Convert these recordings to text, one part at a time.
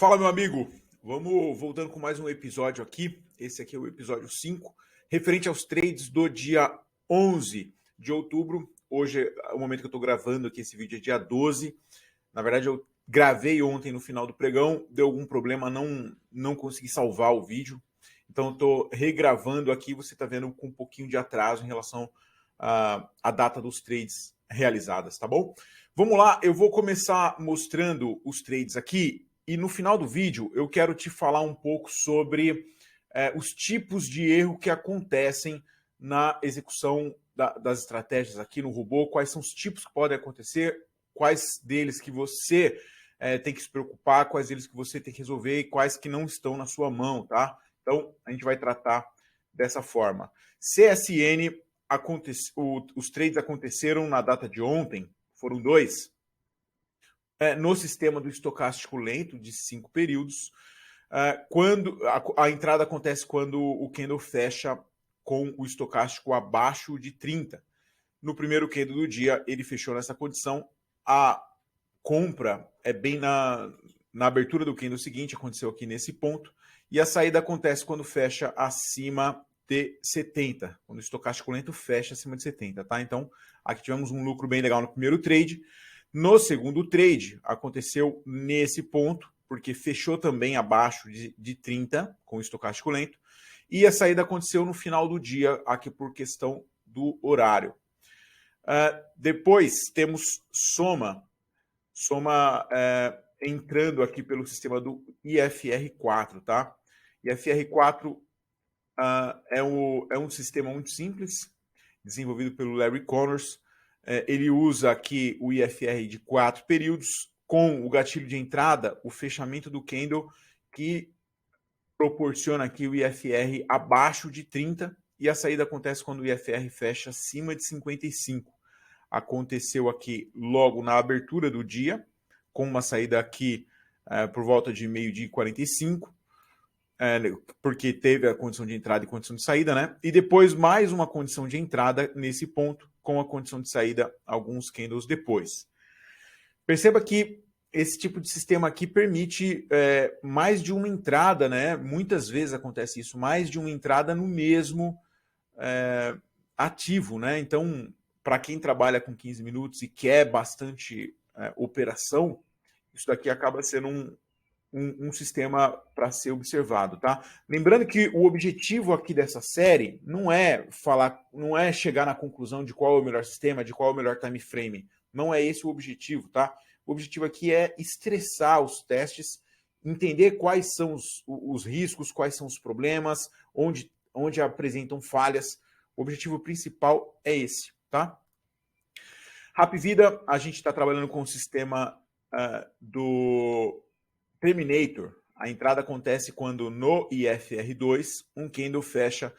Fala, meu amigo. Vamos voltando com mais um episódio aqui. Esse aqui é o episódio 5, referente aos trades do dia 11 de outubro. Hoje, o momento que eu estou gravando aqui, esse vídeo é dia 12. Na verdade, eu gravei ontem no final do pregão, deu algum problema, não consegui salvar o vídeo. Então, eu estou regravando aqui. Você está vendo com um pouquinho de atraso em relação à data dos trades realizadas, tá bom? Vamos lá, eu vou começar mostrando os trades aqui. E no final do vídeo eu quero te falar um pouco sobre os tipos de erro que acontecem na execução das estratégias aqui no robô, quais são os tipos que podem acontecer, quais deles que você tem que se preocupar, quais deles que você tem que resolver e quais que não estão na sua mão, tá? Então a gente vai tratar dessa forma. CSN, os trades aconteceram na data de ontem, foram 2. No sistema do estocástico lento de 5 períodos, quando a entrada acontece quando o candle fecha com o estocástico abaixo de 30. No primeiro candle do dia, ele fechou nessa condição. A compra é bem na abertura do candle seguinte, aconteceu aqui nesse ponto, e a saída acontece quando fecha acima de 70, quando o estocástico lento fecha acima de 70, tá? Então, aqui tivemos um lucro bem legal no primeiro trade. No segundo trade, aconteceu nesse ponto, porque fechou também abaixo de 30, com o estocástico lento, e a saída aconteceu no final do dia, aqui por questão do horário. Depois temos Soma entrando aqui pelo sistema do IFR4, tá? IFR4 é um sistema muito simples, desenvolvido pelo Larry Connors. Ele usa aqui o IFR de 4 períodos, com o gatilho de entrada, o fechamento do candle, que proporciona aqui o IFR abaixo de 30, e a saída acontece quando o IFR fecha acima de 55. Aconteceu aqui logo na abertura do dia, com uma saída aqui por volta de meio-dia e 45, porque teve a condição de entrada e condição de saída, né? E depois mais uma condição de entrada nesse ponto, com a condição de saída alguns candles depois. Perceba que esse tipo de sistema aqui permite mais de uma entrada, né? Muitas vezes acontece isso, mais de uma entrada no mesmo ativo, né? Então, para quem trabalha com 15 minutos e quer bastante operação, isso daqui acaba sendo um sistema para ser observado, tá? Lembrando que o objetivo aqui dessa série não é chegar na conclusão de qual é o melhor sistema, de qual é o melhor time frame. Não é esse o objetivo, tá? O objetivo aqui é estressar os testes, entender quais são os riscos, quais são os problemas, onde apresentam falhas. O objetivo principal é esse, tá? Rapvida, a gente está trabalhando com o sistema do Terminator. A entrada acontece quando no IFR2 um candle fecha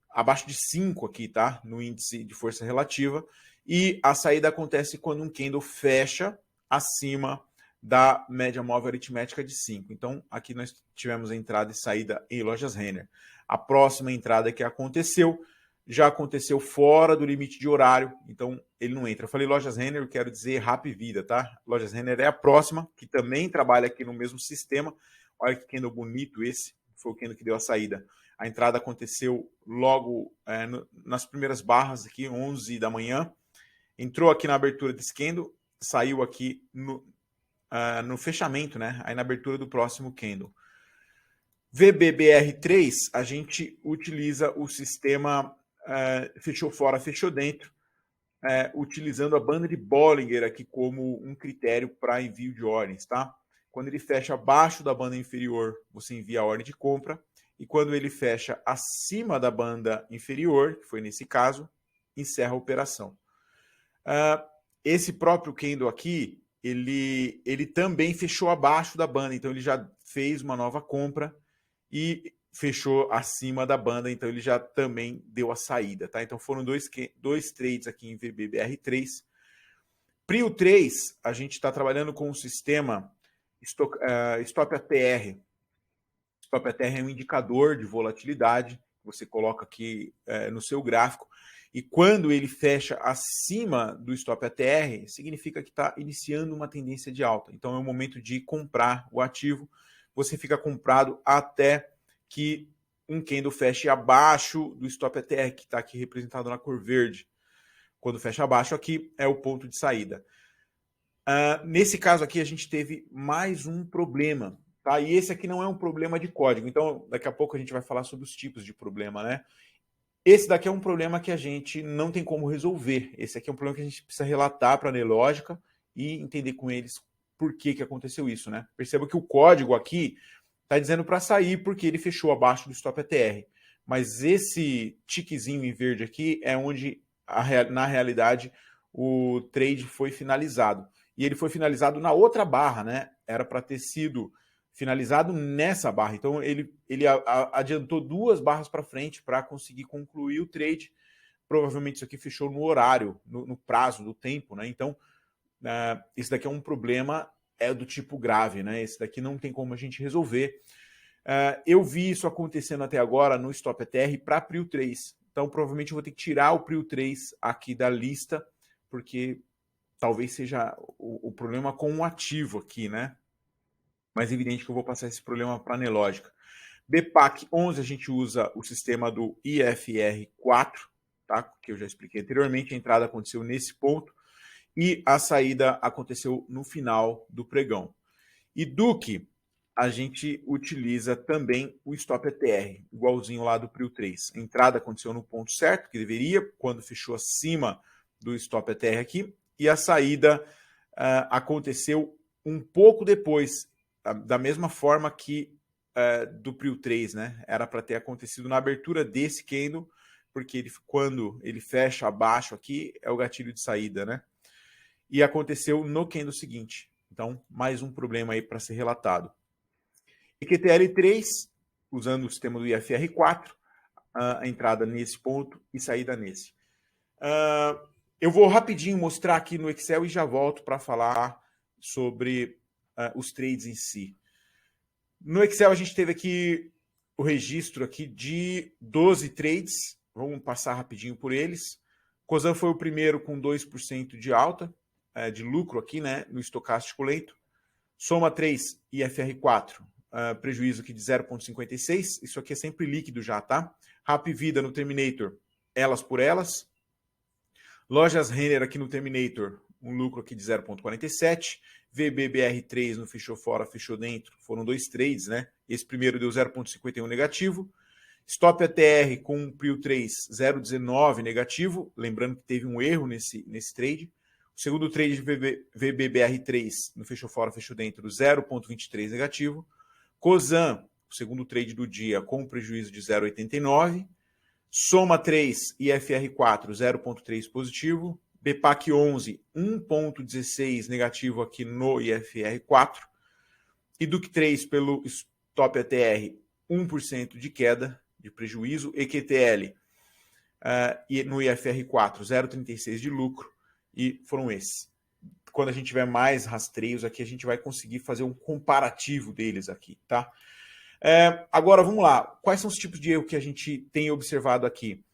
abaixo de 5 aqui, tá? No índice de força relativa. E a saída acontece quando um candle fecha acima da média móvel aritmética de 5. Então, aqui nós tivemos a entrada e saída em lojas Renner. A próxima entrada que aconteceu já aconteceu fora do limite de horário, então ele não entra. Eu falei lojas Renner, eu quero dizer Rapvida, tá? Lojas Renner é a próxima, que também trabalha aqui no mesmo sistema. Olha que candle bonito esse, foi o candle que deu a saída. A entrada aconteceu logo nas primeiras barras aqui, 11 da manhã. Entrou aqui na abertura desse candle, saiu aqui no fechamento, né? Aí na abertura do próximo candle. VBBR3, a gente utiliza o sistema fechou fora, fechou dentro, utilizando a banda de Bollinger aqui como um critério para envio de ordens, tá? Quando ele fecha abaixo da banda inferior, você envia a ordem de compra, e quando ele fecha acima da banda inferior, que foi nesse caso, encerra a operação. Esse próprio candle aqui, ele também fechou abaixo da banda, então ele já fez uma nova compra e fechou acima da banda, então ele já também deu a saída, tá? Então foram dois trades aqui em VBBR3. Prio 3, a gente está trabalhando com o sistema Stop ATR. Stop ATR é um indicador de volatilidade você coloca aqui no seu gráfico, e quando ele fecha acima do stop ATR, significa que está iniciando uma tendência de alta. Então é o momento de comprar o ativo, você fica comprado até que um candle feche abaixo do stop ATR, que está aqui representado na cor verde. Quando fecha abaixo aqui, é o ponto de saída. Nesse caso aqui, a gente teve mais um problema, tá? E esse aqui não é um problema de código, então daqui a pouco a gente vai falar sobre os tipos de problema, né? Esse daqui é um problema que a gente não tem como resolver. Esse aqui é um problema que a gente precisa relatar para a Nelogica e entender com eles por que aconteceu isso, né? Perceba que o código aqui está dizendo para sair porque ele fechou abaixo do stop ATR. Mas esse tiquezinho em verde aqui é onde, na realidade, o trade foi finalizado. E ele foi finalizado na outra barra, né? Era para ter sido finalizado nessa barra. Então, ele adiantou 2 barras para frente para conseguir concluir o trade. Provavelmente isso aqui fechou no horário, no prazo do tempo, né? Então, esse daqui é um problema do tipo grave, né? Esse daqui não tem como a gente resolver. Eu vi isso acontecendo até agora no Stop ATR para Prio 3. Então, provavelmente eu vou ter que tirar o Prio 3 aqui da lista, porque talvez seja o problema com o ativo aqui, né? Mas é evidente que eu vou passar esse problema para a Nelogica. BPAC 11 a gente usa o sistema do IFR4, tá? Que eu já expliquei anteriormente. A entrada aconteceu nesse ponto e a saída aconteceu no final do pregão. E Duque, a gente utiliza também o Stop ATR, igualzinho lá do Prio 3. A entrada aconteceu no ponto certo, que deveria, quando fechou acima do Stop ATR aqui, e a saída aconteceu um pouco depois, da mesma forma que do Prio 3, né? Era para ter acontecido na abertura desse candle, porque quando ele fecha abaixo aqui, é o gatilho de saída, né? E aconteceu no candle seguinte. Então, mais um problema aí para ser relatado. EQTL3, usando o sistema do IFR4, a entrada nesse ponto e saída nesse. Eu vou rapidinho mostrar aqui no Excel e já volto para falar sobre os trades em si. No Excel a gente teve aqui o registro aqui de 12 trades, vamos passar rapidinho por eles. Cosan foi o primeiro com 2% de alta, de lucro aqui, né, no estocástico lento. Soma 3 e FR4, prejuízo aqui de 0,56, isso aqui é sempre líquido já, tá? Rap Vida no Terminator, elas por elas. Lojas Renner aqui no Terminator, um lucro aqui de 0,47. VBBR3 no fechou fora, fechou dentro, foram 2 trades, né? Esse primeiro deu 0,51 negativo. Stop ATR com o Prio 3, 0,19 negativo, lembrando que teve um erro nesse trade. O segundo trade de VBBR3 no fechou fora, fechou dentro, 0,23 negativo. Cosan, o segundo trade do dia, com prejuízo de 0,89. Soma 3 e FR4, 0,3 positivo. BPAC 11, 1,16 negativo aqui no IFR4. E Duque 3 pelo Stop ATR, 1% de queda, de prejuízo. EQTL e no IFR4, 0,36 de lucro. E foram esses. Quando a gente tiver mais rastreios aqui, a gente vai conseguir fazer um comparativo deles aqui, tá? Agora, vamos lá. Quais são os tipos de erro que a gente tem observado aqui?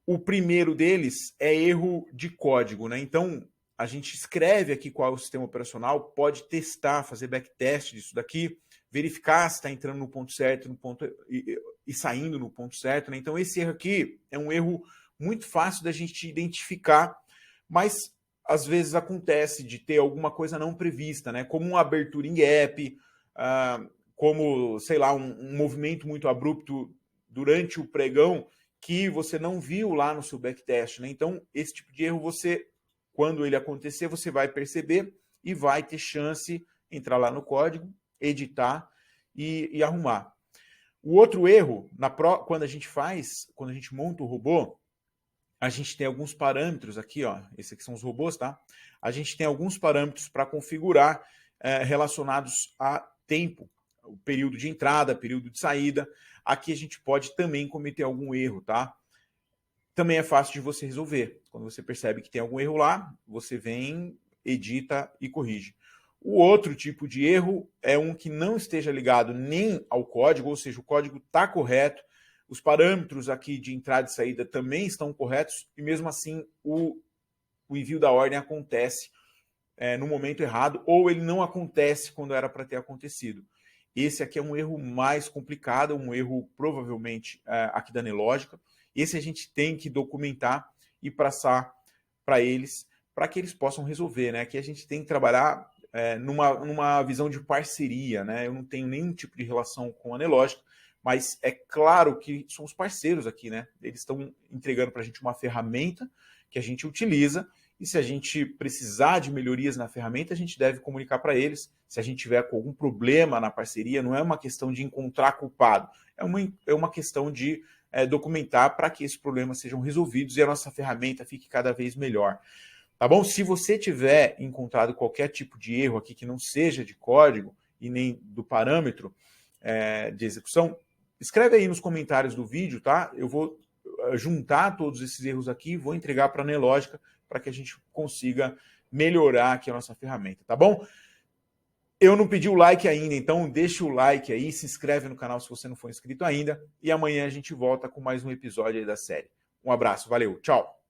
O primeiro deles é erro de código, né? Então, a gente escreve aqui qual é o sistema operacional, pode testar, fazer backtest disso daqui, verificar se está entrando no ponto certo e saindo no ponto certo, né? Então, esse erro aqui é um erro muito fácil da gente identificar, mas às vezes acontece de ter alguma coisa não prevista, né? Como uma abertura em gap, como, sei lá, um movimento muito abrupto durante o pregão que você não viu lá no seu backtest, né? Então, esse tipo de erro você, quando ele acontecer, você vai perceber e vai ter chance entrar lá no código, editar e arrumar. O outro erro, quando a gente monta o robô, a gente tem alguns parâmetros aqui, ó. Esses aqui são os robôs, tá? A gente tem alguns parâmetros para configurar relacionados a tempo, o período de entrada, período de saída. Aqui a gente pode também cometer algum erro, tá? Também é fácil de você resolver. Quando você percebe que tem algum erro lá, você vem, edita e corrige. O outro tipo de erro é um que não esteja ligado nem ao código, ou seja, o código está correto, Os parâmetros aqui de entrada e saída também estão corretos e mesmo assim o envio da ordem acontece no momento errado ou ele não acontece quando era para ter acontecido. Esse aqui é um erro mais complicado, um erro provavelmente aqui da Nelogica. Esse a gente tem que documentar e passar para eles, para que eles possam resolver, né? Aqui a gente tem que trabalhar numa visão de parceria, né? Eu não tenho nenhum tipo de relação com a Nelogica, mas é claro que somos parceiros aqui, né? Eles estão entregando para a gente uma ferramenta que a gente utiliza e se a gente precisar de melhorias na ferramenta, a gente deve comunicar para eles. Se a gente tiver com algum problema na parceria, não é uma questão de encontrar culpado, é uma questão de documentar para que esses problemas sejam resolvidos e a nossa ferramenta fique cada vez melhor. Tá bom? Se você tiver encontrado qualquer tipo de erro aqui que não seja de código e nem do parâmetro de execução, escreve aí nos comentários do vídeo, tá? Eu vou juntar todos esses erros aqui, vou entregar para a Nelogica para que a gente consiga melhorar aqui a nossa ferramenta, tá bom? Eu não pedi o like ainda, então deixa o like aí, se inscreve no canal se você não for inscrito ainda e amanhã a gente volta com mais um episódio aí da série. Um abraço, valeu, tchau!